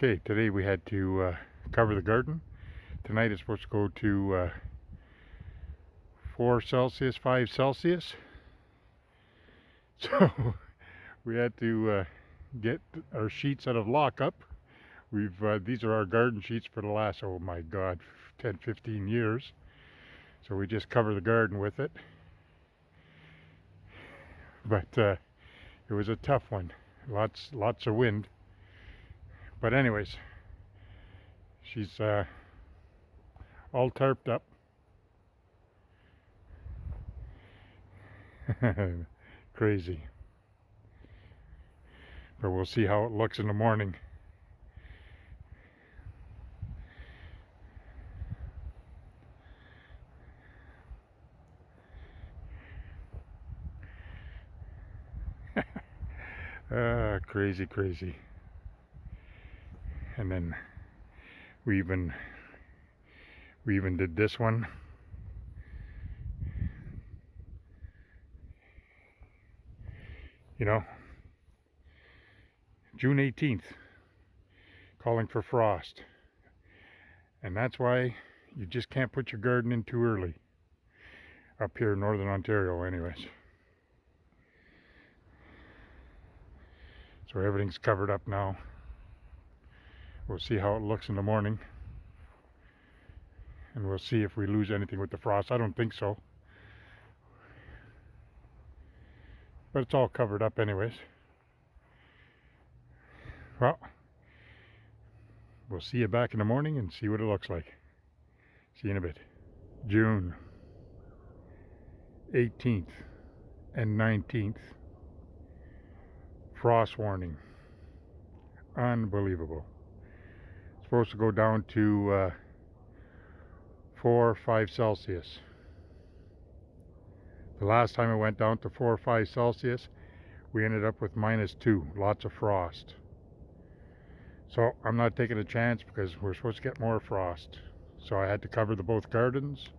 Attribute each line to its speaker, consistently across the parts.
Speaker 1: Okay, today we had to cover the garden. Tonight it's supposed to go to 4 Celsius, 5 Celsius. So we had to get our sheets out of lockup. These are our garden sheets for the last, oh my God, 10, 15 years. So we just cover the garden with it. But it was a tough one. Lots of wind. But anyways, she's all tarped up. Crazy. But we'll see how it looks in the morning. Crazy. And then we even did this one. You know, June 18th, calling for frost. And that's why you just can't put your garden in too early. Up here in northern Ontario anyways. So everything's covered up now. We'll see how it looks in the morning. And we'll see if we lose anything with the frost. I don't think so. But it's all covered up anyways. Well, we'll see you back in the morning and see what it looks like. See you in a bit. June 18th and 19th. Frost warning. Unbelievable. It's supposed to go down to 4 or 5 Celsius. The last time it went down to 4 or 5 Celsius, we ended up with -2, lots of frost. So I'm not taking a chance because we're supposed to get more frost. So I had to cover both gardens.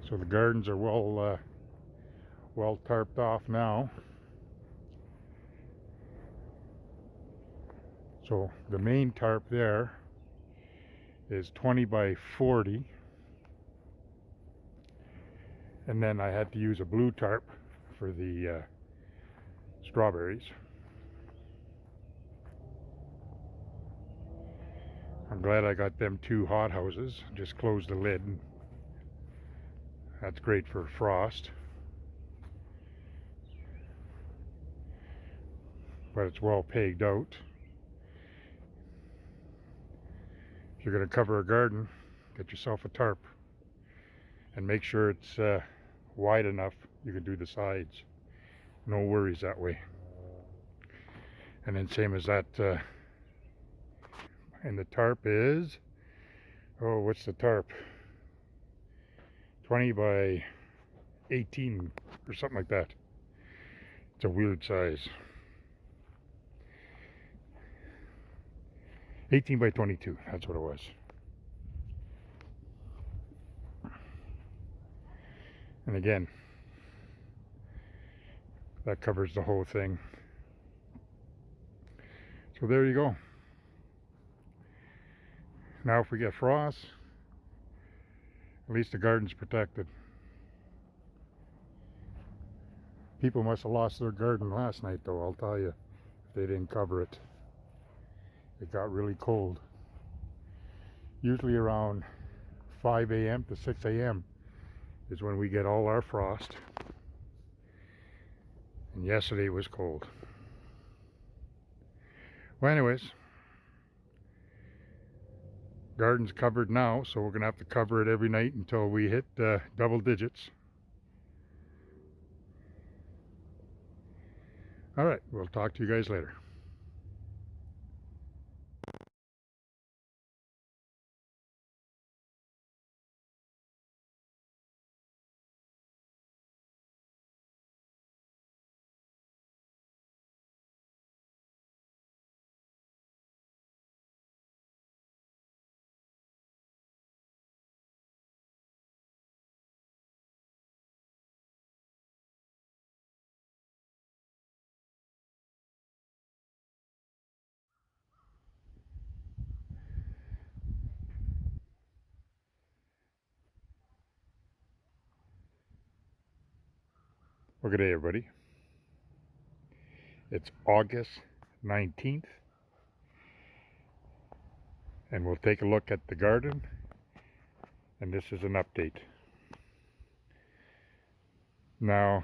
Speaker 1: So the gardens are well tarped off now. So the main tarp there is 20 by 40. And then I had to use a blue tarp for the strawberries. I'm glad I got them 2 hothouses. Just close the lid. That's great for frost. But it's well pegged out. If you're going to cover a garden, get yourself a tarp. And make sure it's wide enough you can do the sides. No worries that way. And then same as that. And the tarp is, oh, what's the tarp? 20 by 18 or something like that. It's a weird size. 18 by 22, that's what it was. And again, that covers the whole thing. So there you go. Now if we get frost, at least the garden's protected. People must have lost their garden last night though, I'll tell you, if they didn't cover it. It got really cold. Usually around 5 a.m. to 6 a.m. is when we get all our frost. And yesterday was cold. Well, anyways, garden's covered now, so we're going to have to cover it every night until we hit double digits. Alright, we'll talk to you guys later. Well, good day, everybody. It's August 19th, and we'll take a look at the garden, and this is an update. Now,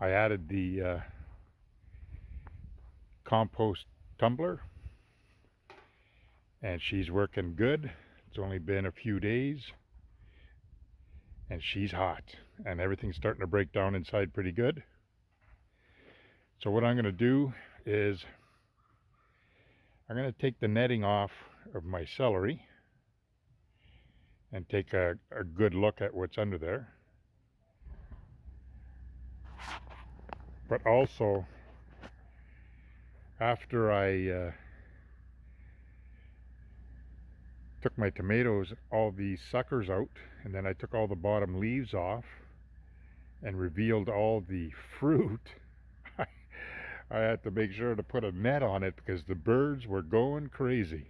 Speaker 1: I added the compost tumbler, and she's working good. It's only been a few days, and she's hot, and everything's starting to break down inside pretty good. So what I'm going to do is I'm going to take the netting off of my celery and take a good look at what's under there. But also, after I took my tomatoes, all the suckers out, and then I took all the bottom leaves off and revealed all the fruit, I had to make sure to put a net on it because the birds were going crazy.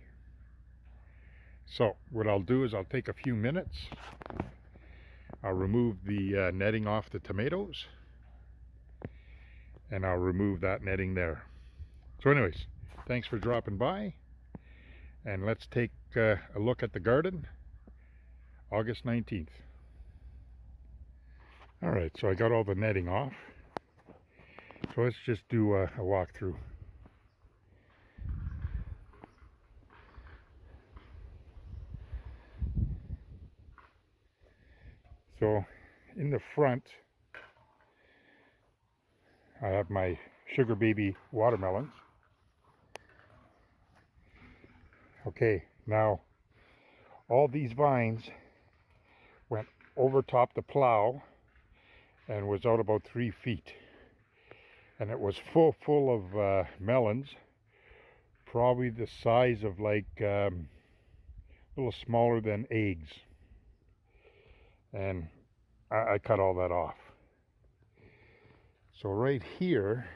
Speaker 1: So what I'll do is I'll take a few minutes, I'll remove the netting off the tomatoes, and I'll remove that netting there. So anyways, thanks for dropping by, and let's take a look at the garden, August 19th. Alright, so I got all the netting off, so let's just do a walkthrough. So in the front, I have my sugar baby watermelons. Okay, now all these vines went over top the plow and was out about 3 feet, and it was full of melons, probably the size of like a little smaller than eggs, and I cut all that off. So right here,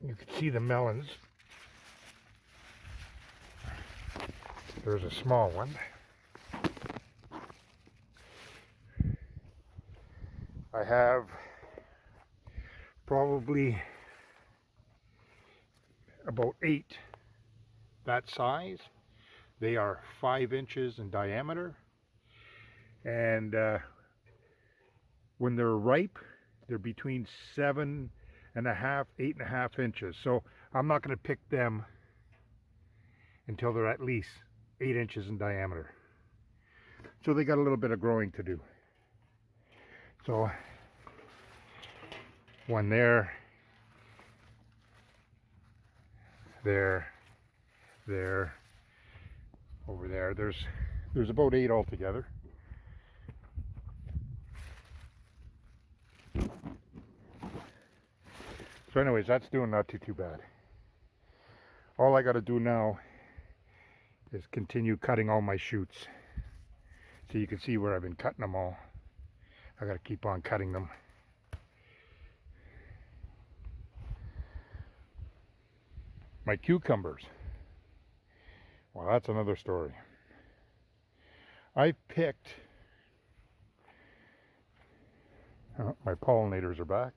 Speaker 1: you can see the melons. There's a small one. I have probably about 8 that size. They are 5 inches in diameter, and when they're ripe, they're between 7.5, 8.5 inches. So I'm not going to pick them until they're at least 8 inches in diameter. So they got a little bit of growing to do. So one there, over there. There's about 8 altogether. So anyways, that's doing not too bad. All I got to do now is continue cutting all my shoots. So you can see where I've been cutting them all. I got to keep on cutting them. My cucumbers. Well, that's another story. I picked, my pollinators are back.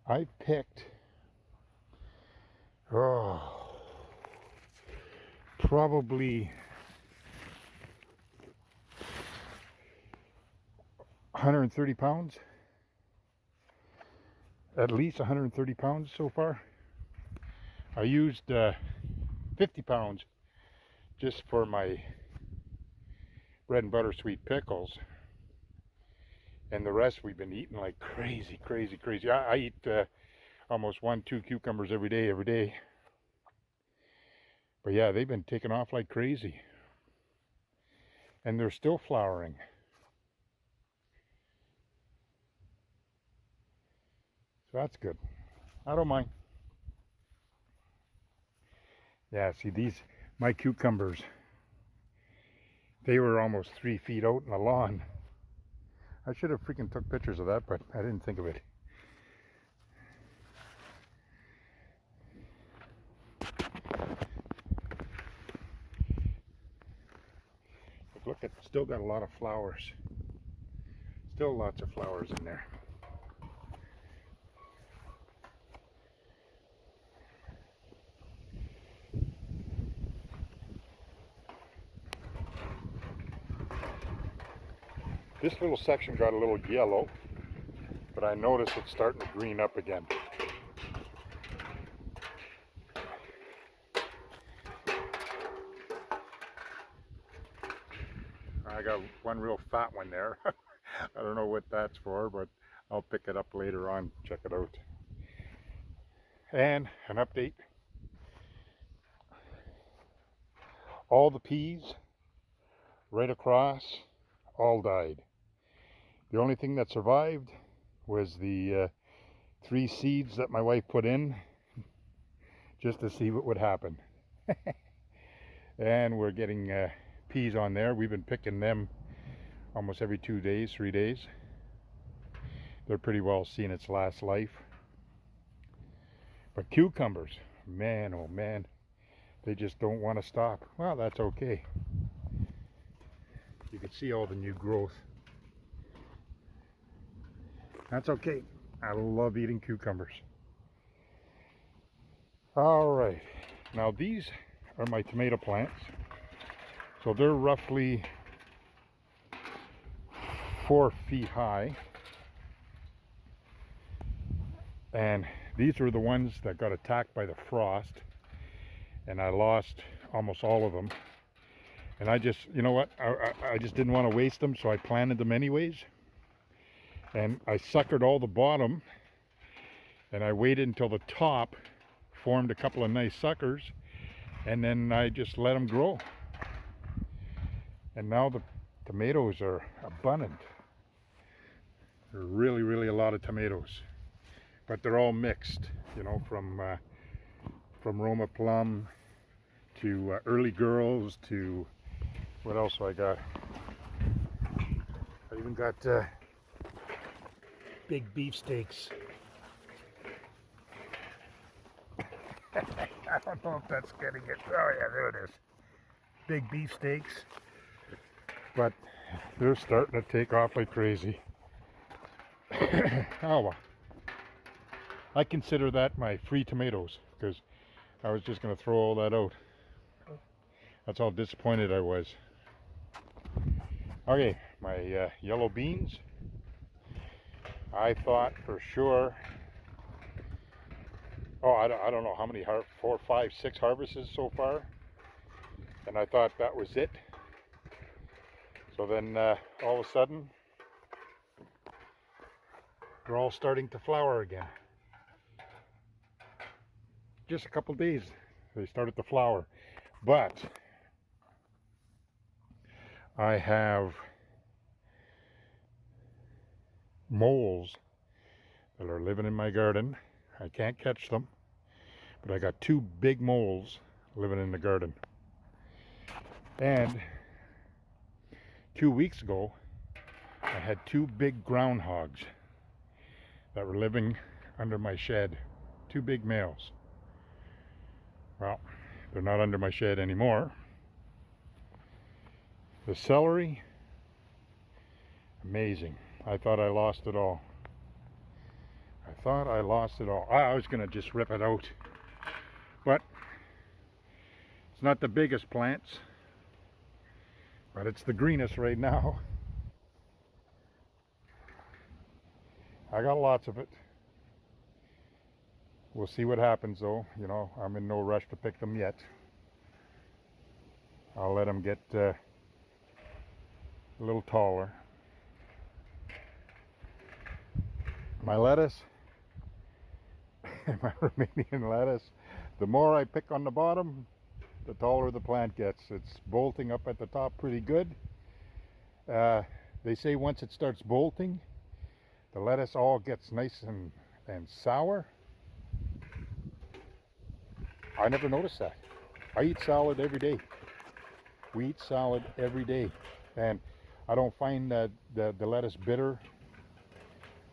Speaker 1: I picked, probably 130 pounds. At least 130 pounds so far. I used 50 pounds just for my bread and butter sweet pickles, and the rest we've been eating like crazy. I eat almost 1-2 cucumbers every day. But yeah, they've been taking off like crazy, and they're still flowering. So that's good. I don't mind. Yeah, see, my cucumbers, they were almost 3 feet out in the lawn. I should have freaking took pictures of that, but I didn't think of it. But look, it's still got a lot of flowers. Still lots of flowers in there. This little section got a little yellow, but I noticed it's starting to green up again. I got one real fat one there. I don't know what that's for, but I'll pick it up later on, check it out. And an update. All the peas right across all died. The only thing that survived was the 3 seeds that my wife put in just to see what would happen. And we're getting peas on there. We've been picking them almost every 2 days, 3 days. They're pretty well seen its last life. But cucumbers, man, oh man, they just don't want to stop. Well, that's okay. You can see all the new growth. That's okay. I love eating cucumbers. All right, now these are my tomato plants. So they're roughly 4 feet high. And these were the ones that got attacked by the frost. And I lost almost all of them. And I just, you know what, I just didn't want to waste them, so I planted them anyways. And I suckered all the bottom, and I waited until the top formed a couple of nice suckers, and then I just let them grow. And now the tomatoes are abundant. There are really, really a lot of tomatoes. But they're all mixed, you know, from Roma Plum to Early Girls to, what else do I got? I even got big beefsteaks. I don't know if that's getting it. Oh yeah, there it is. Big beefsteaks. But they're starting to take off like crazy. Oh well. I consider that my free tomatoes, because I was just going to throw all that out. That's how disappointed I was. Okay, my yellow beans. I thought for sure, I don't know how many, 4, 5, 6 harvests so far. And I thought that was it. So then all of a sudden, they're all starting to flower again. Just a couple days they started to flower. But I have moles that are living in my garden. I can't catch them, but I got 2 big moles living in the garden. And 2 weeks ago, I had 2 big groundhogs that were living under my shed. 2 big males. Well, they're not under my shed anymore. The celery, amazing. I thought I lost it all. I thought I lost it all. I was going to just rip it out. But it's not the biggest plants, but it's the greenest right now. I got lots of it. We'll see what happens though. You know, I'm in no rush to pick them yet. I'll let them get a little taller. My lettuce, my Romanian lettuce, the more I pick on the bottom, the taller the plant gets. It's bolting up at the top pretty good. They say once it starts bolting, the lettuce all gets nice and sour. I never noticed that. I eat salad every day. We eat salad every day. And I don't find that the lettuce bitter.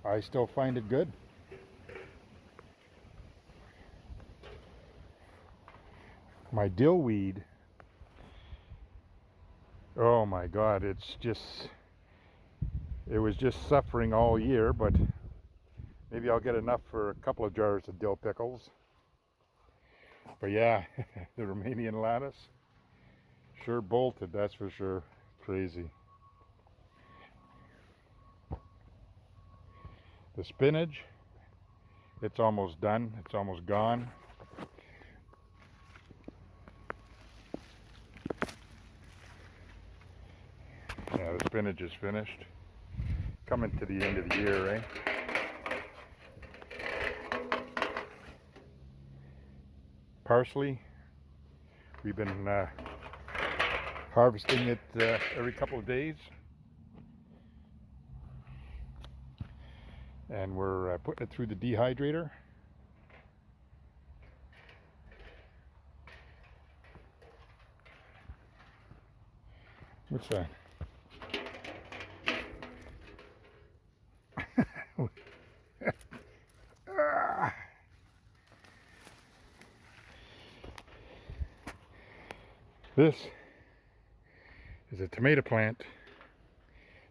Speaker 1: I still find it good. My dill weed, oh my God, it was just suffering all year, but maybe I'll get enough for a couple of jars of dill pickles. But yeah, the Romanian lettuce sure bolted, that's for sure. Crazy. The spinach, it's almost done, it's almost gone. Yeah, the spinach is finished. Coming to the end of the year, eh? Parsley, we've been harvesting it every couple of days. And we're putting it through the dehydrator. What's that? This is a tomato plant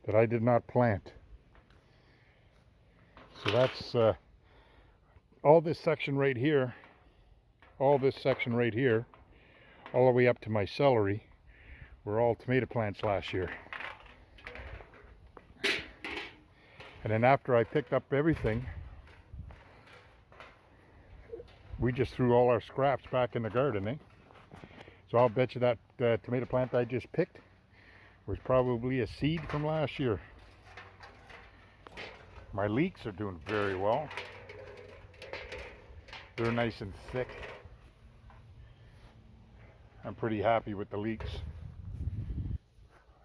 Speaker 1: that I did not plant. So that's all this section right here, all this section right here, all the way up to my celery, were all tomato plants last year. And then after I picked up everything, we just threw all our scraps back in the garden, eh? So I'll bet you that tomato plant I just picked was probably a seed from last year. My leeks are doing very well. They're nice and thick. I'm pretty happy with the leeks.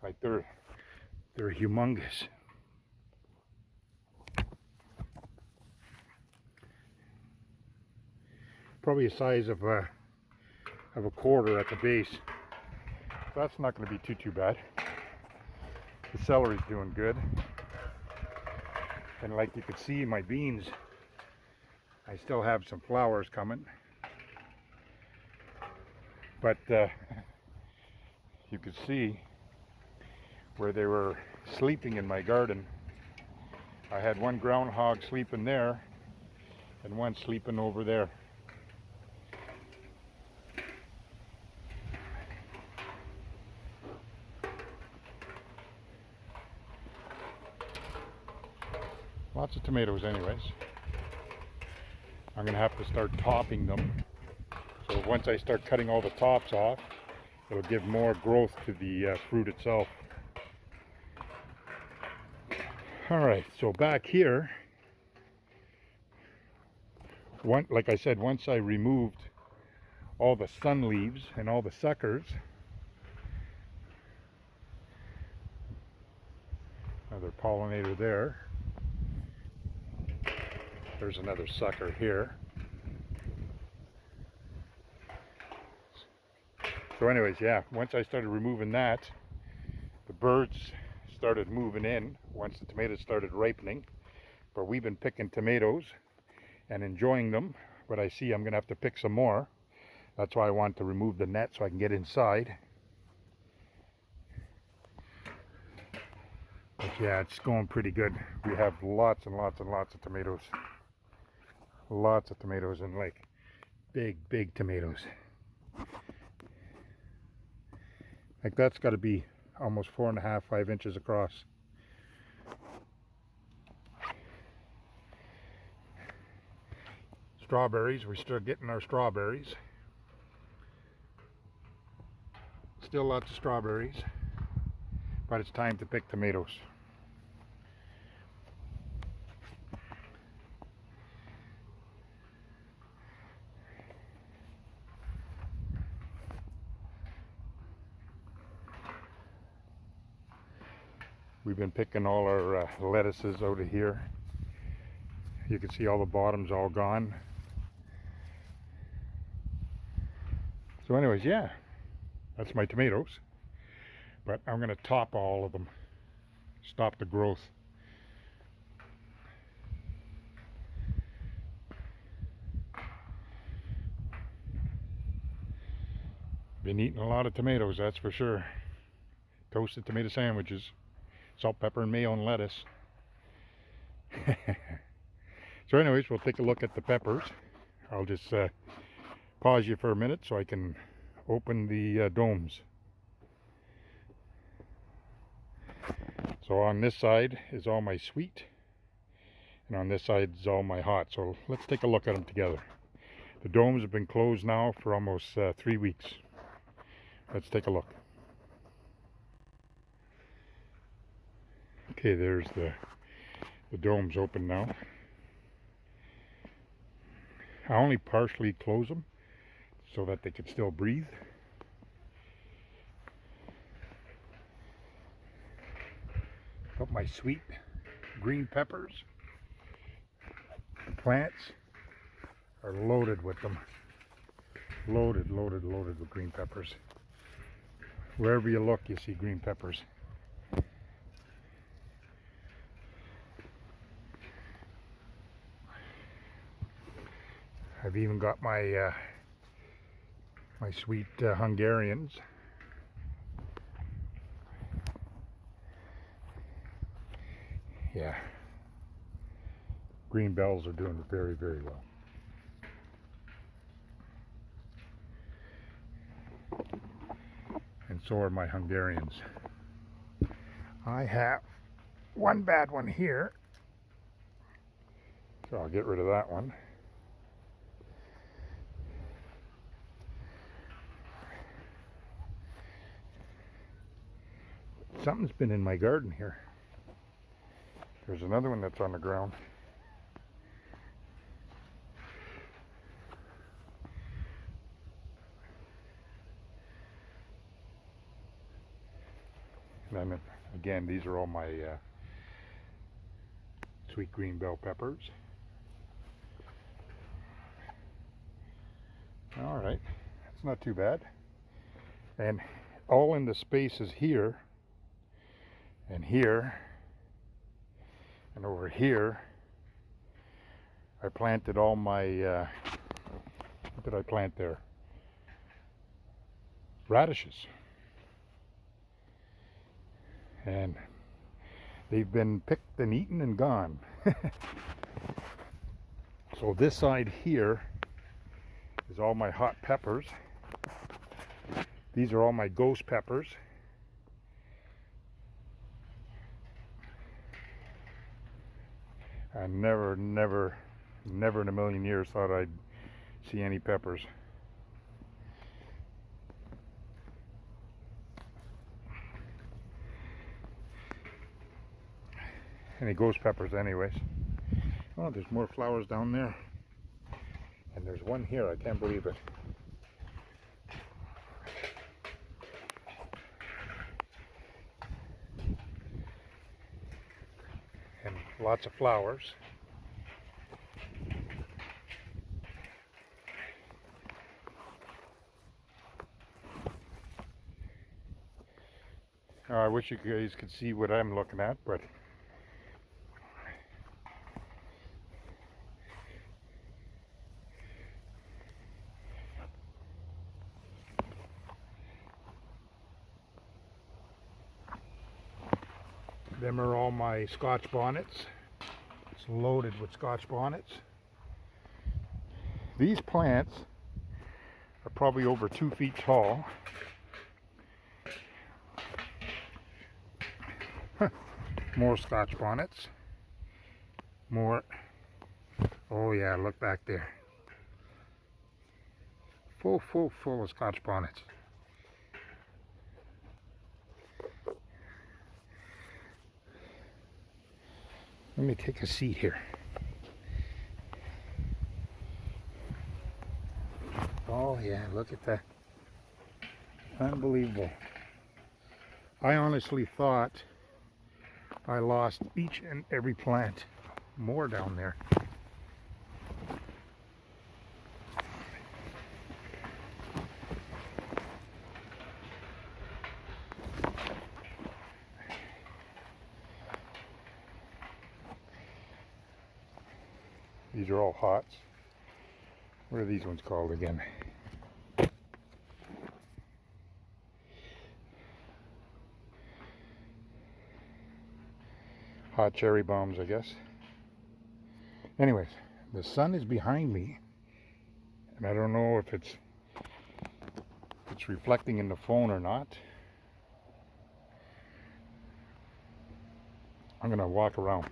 Speaker 1: Like they're humongous. Probably the size of a quarter at the base. So that's not going to be too bad. The celery's doing good. And like you can see, my beans, I still have some flowers coming. But you could see where they were sleeping in my garden. I had one groundhog sleeping there and one sleeping over there. Lots of tomatoes anyways. I'm going to have to start topping them. So once I start cutting all the tops off, it'll give more growth to the fruit itself. Alright, so back here, like I said, once I removed all the sun leaves and all the suckers, another pollinator there. There's another sucker here. So anyways, yeah, once I started removing that, the birds started moving in once the tomatoes started ripening. But we've been picking tomatoes and enjoying them, but I see I'm going to have to pick some more. That's why I want to remove the net so I can get inside. But yeah, it's going pretty good. We have lots and lots and lots of tomatoes. Lots of tomatoes, and like big tomatoes. Like that's got to be almost 4.5, 5 inches across. Strawberries, we're still getting our strawberries. Still lots of strawberries, but it's time to pick tomatoes. We've been picking all our lettuces out of here. You can see all the bottoms all gone. So anyways, yeah, that's my tomatoes. But I'm going to top all of them. stop the growth. Been eating a lot of tomatoes, that's for sure. Toasted tomato sandwiches, salt, pepper, and mayo, and lettuce. So anyways, we'll take a look at the peppers. I'll just pause you for a minute so I can open the domes. So on this side is all my sweet, and on this side is all my hot. So let's take a look at them together. The domes have been closed now for almost 3 weeks. Let's take a look. Okay, there's the domes open now. I only partially close them so that they could still breathe. Got my sweet green peppers. The plants are loaded with them. Loaded with green peppers. Wherever you look, you see green peppers. I've even got my my sweet Hungarians. Yeah, green bells are doing very, very well. And so are my Hungarians. I have one bad one here, so I'll get rid of that one. Something's been in my garden here. There's another one that's on the ground. And then again, these are all my sweet green bell peppers. All right, that's not too bad. And all in the spaces here and here and over here, I planted all my, what did I plant there? Radishes. And they've been picked and eaten and gone. So this side here is all my hot peppers. These are all my ghost peppers. I never in a million years thought I'd see any peppers. Any ghost peppers anyways. Oh, there's more flowers down there. And there's one here, I can't believe it. And lots of flowers. I wish you guys could see what I'm looking at, but them are all my Scotch bonnets. It's loaded with Scotch bonnets. These plants are probably over 2 feet tall. More Scotch bonnets. More. Oh yeah, look back there. Full of Scotch bonnets. Let me take a seat here. Oh yeah, look at that. Unbelievable. I honestly thought I lost each and every plant. More down there. These are all hots. What are these ones called again? Hot cherry bombs, I guess. Anyways, the sun is behind me, and I don't know if it's reflecting in the phone or not. I'm gonna walk around.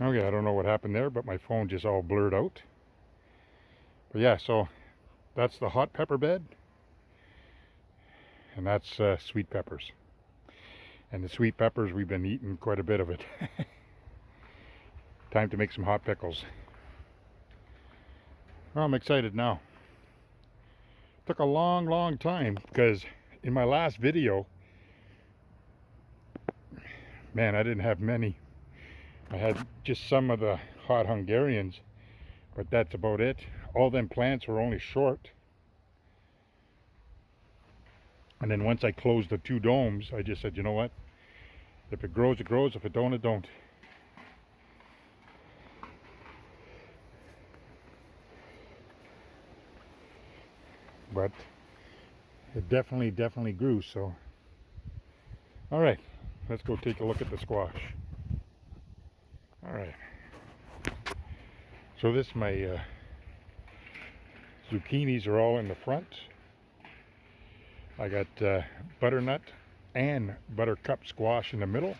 Speaker 1: Okay, I don't know what happened there, but my phone just all blurred out. But yeah, so that's the hot pepper bed, and that's sweet peppers. And the sweet peppers, we've been eating quite a bit of it. Time to make some hot pickles. Well, I'm excited now. Took a long time, because in my last video, man, I didn't have many. I had just some of the hot Hungarians, but that's about it. All them plants were only short. And then once I closed the 2 domes, I just said, you know what? If it grows, it grows. If it don't, it don't. But it definitely grew, so. All right, let's go take a look at the squash. All right. So this, my zucchinis are all in the front. I got butternut and buttercup squash in the middle,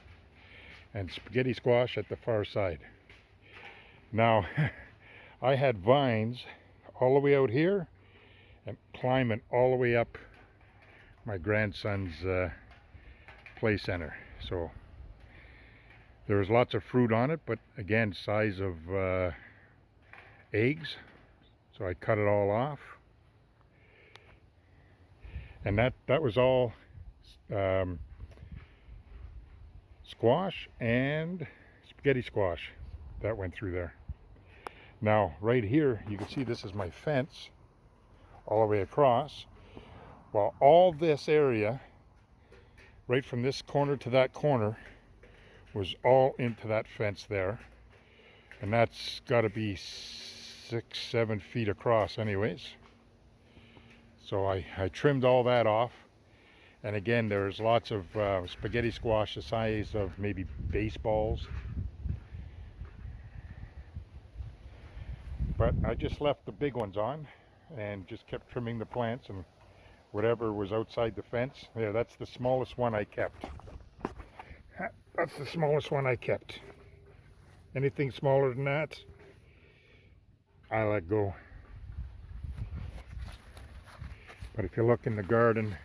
Speaker 1: and spaghetti squash at the far side. Now, I had vines all the way out here and climbing all the way up my grandson's play center. So there was lots of fruit on it, but again, size of eggs. So I cut it all off. And that was all squash and spaghetti squash that went through there. Now right here you can see this is my fence all the way across. Well, all this area right from this corner to that corner was all into that fence there, and that's got to be 6-7 feet across anyways. So I trimmed all that off, and again there's lots of spaghetti squash the size of maybe baseballs, but I just left the big ones on and just kept trimming the plants, and whatever was outside the fence there, that's the smallest one I kept. That's the smallest one I kept. Anything smaller than that, I let go. But if you look in the garden,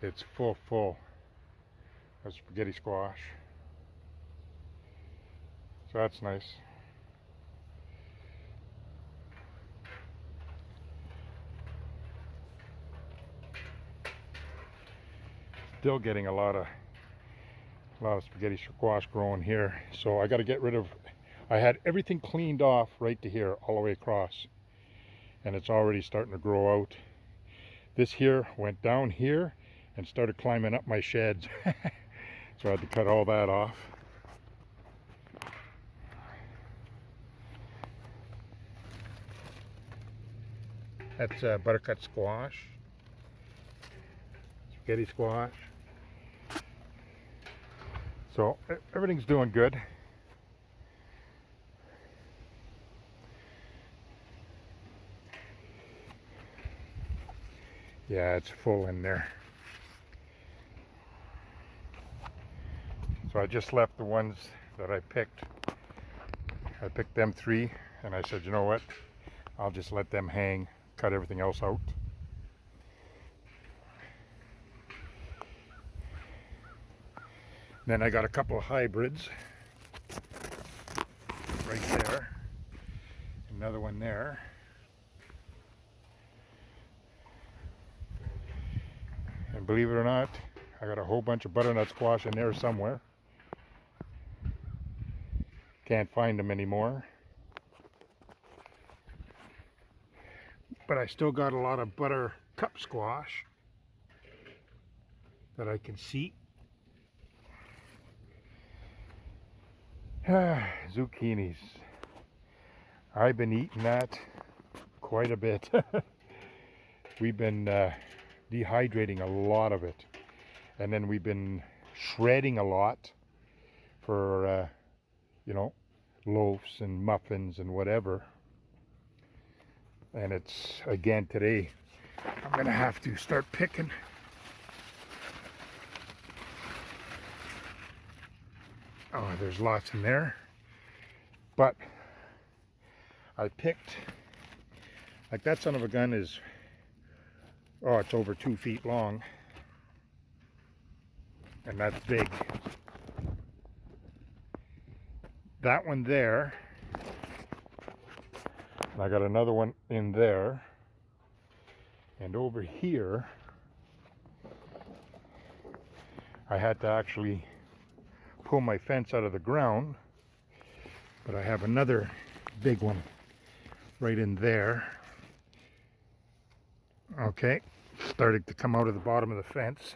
Speaker 1: it's full of spaghetti squash. So that's nice. Still getting a lot of spaghetti squash growing here. So I got to get rid of, I had everything cleaned off right to here all the way across, and it's already starting to grow out. This here went down here and started climbing up my sheds. So I had to cut all that off. That's buttercup squash, spaghetti squash. So everything's doing good. Yeah, it's full in there. So I just left the ones that I picked. I picked them 3, and I said, you know what? I'll just let them hang, cut everything else out. Then I got a couple of hybrids right there. Another one there. And believe it or not, I got a whole bunch of butternut squash in there somewhere. Can't find them anymore. But I still got a lot of buttercup squash that I can see. Zucchinis. I've been eating that quite a bit. We've been dehydrating a lot of it, and then we've been shredding a lot for loaves and muffins and whatever. And it's, again, today I'm gonna have to start picking. Oh, there's lots in there, but I picked, like, that son of a gun is, oh, it's over 2 feet long, and that's big. That one there, and I got another one in there, and over here I had to actually pull my fence out of the ground, but I have another big one right in there. Okay, starting to come out of the bottom of the fence.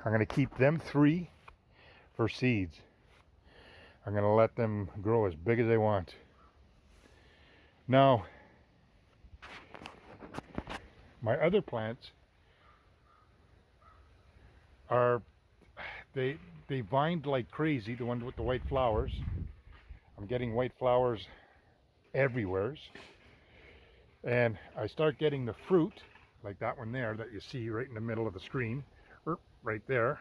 Speaker 1: I'm going to keep them 3 for seeds. I'm going to let them grow as big as they want. Now, my other plants are, they vined like crazy, the ones with the white flowers. I'm getting white flowers everywhere. And I start getting the fruit, like that one there that you see right in the middle of the screen, right there.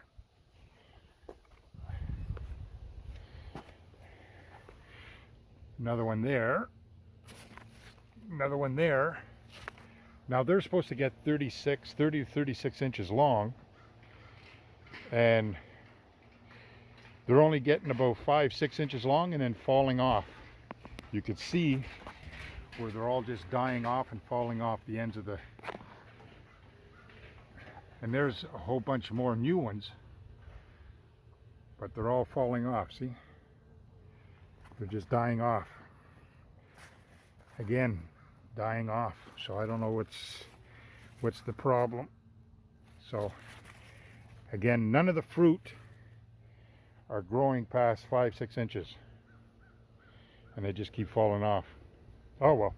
Speaker 1: Another one there. Another one there. Now they're supposed to get 30 to 36 inches long, and they're only getting about 5-6 inches long and then falling off. You could see where they're all just dying off and falling off the ends of the, and there's a whole bunch more new ones, but they're all falling off. See, they're just dying off again, dying off. So I don't know what's the problem. So again, none of the fruit are growing past 5-6 inches, and they just keep falling off. Oh well,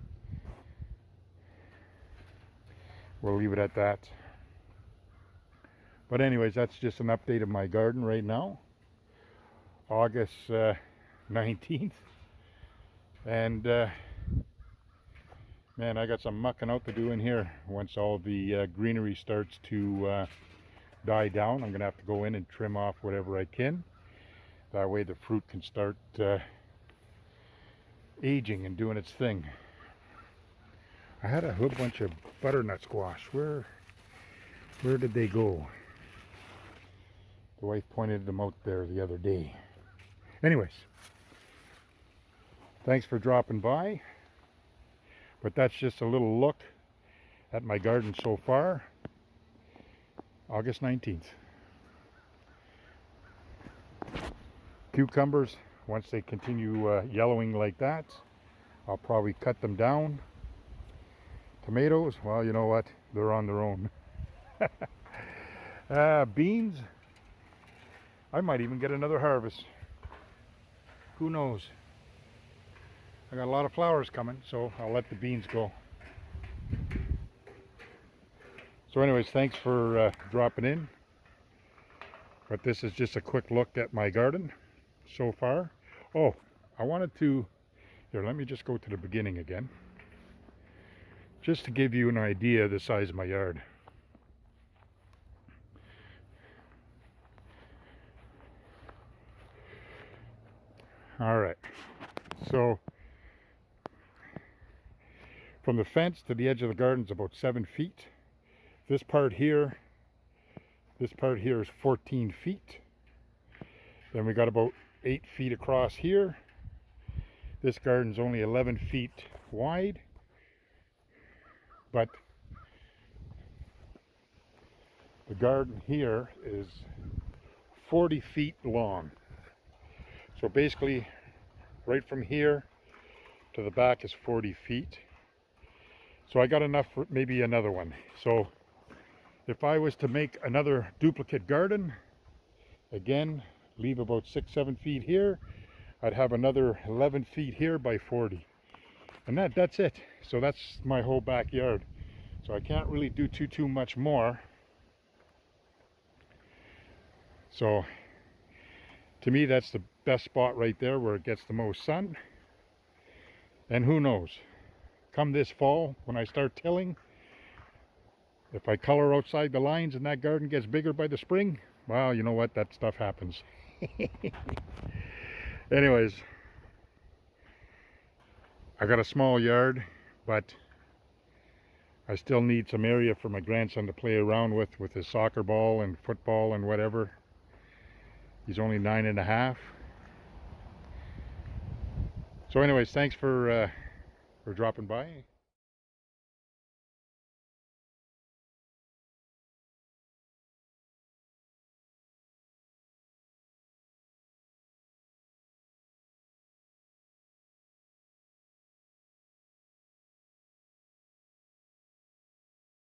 Speaker 1: we'll leave it at that. But anyways, that's just an update of my garden right now, August 19th. And man, I got some mucking out to do in here. Once all the greenery starts to die down, I'm gonna have to go in and trim off whatever I can. That way the fruit can start aging and doing its thing. I had a whole bunch of butternut squash. Where did they go? The wife pointed them out there the other day. Anyways, thanks for dropping by. But that's just a little look at my garden so far, August 19th. Cucumbers, once they continue yellowing like that, I'll probably cut them down. Tomatoes, well, you know what? They're on their own. Beans, I might even get another harvest. Who knows? I got a lot of flowers coming, so I'll let the beans go. So anyways, thanks for dropping in. But this is just a quick look at my garden so far. Oh, I wanted to, here, let me just go to the beginning again, just to give you an idea of the size of my yard. All right, so from the fence to the edge of the garden is about 7 feet. This part here is 14 feet. Then we got about 8 feet across here. This garden's only 11 feet wide, but the garden here is 40 feet long. So basically, right from here to the back is 40 feet. So I got enough for maybe another one. So if I was to make another duplicate garden, again, leave about 6-7 feet here, I'd have another 11 feet here by 40. And that's it. So that's my whole backyard. So I can't really do too much more. So to me, that's the best spot right there where it gets the most sun. And who knows, come this fall when I start tilling, if I color outside the lines and that garden gets bigger by the spring, well, you know what, that stuff happens. Anyways, I got a small yard, but I still need some area for my grandson to play around with his soccer ball and football and whatever. He's only 9.5. So anyways, thanks for dropping by.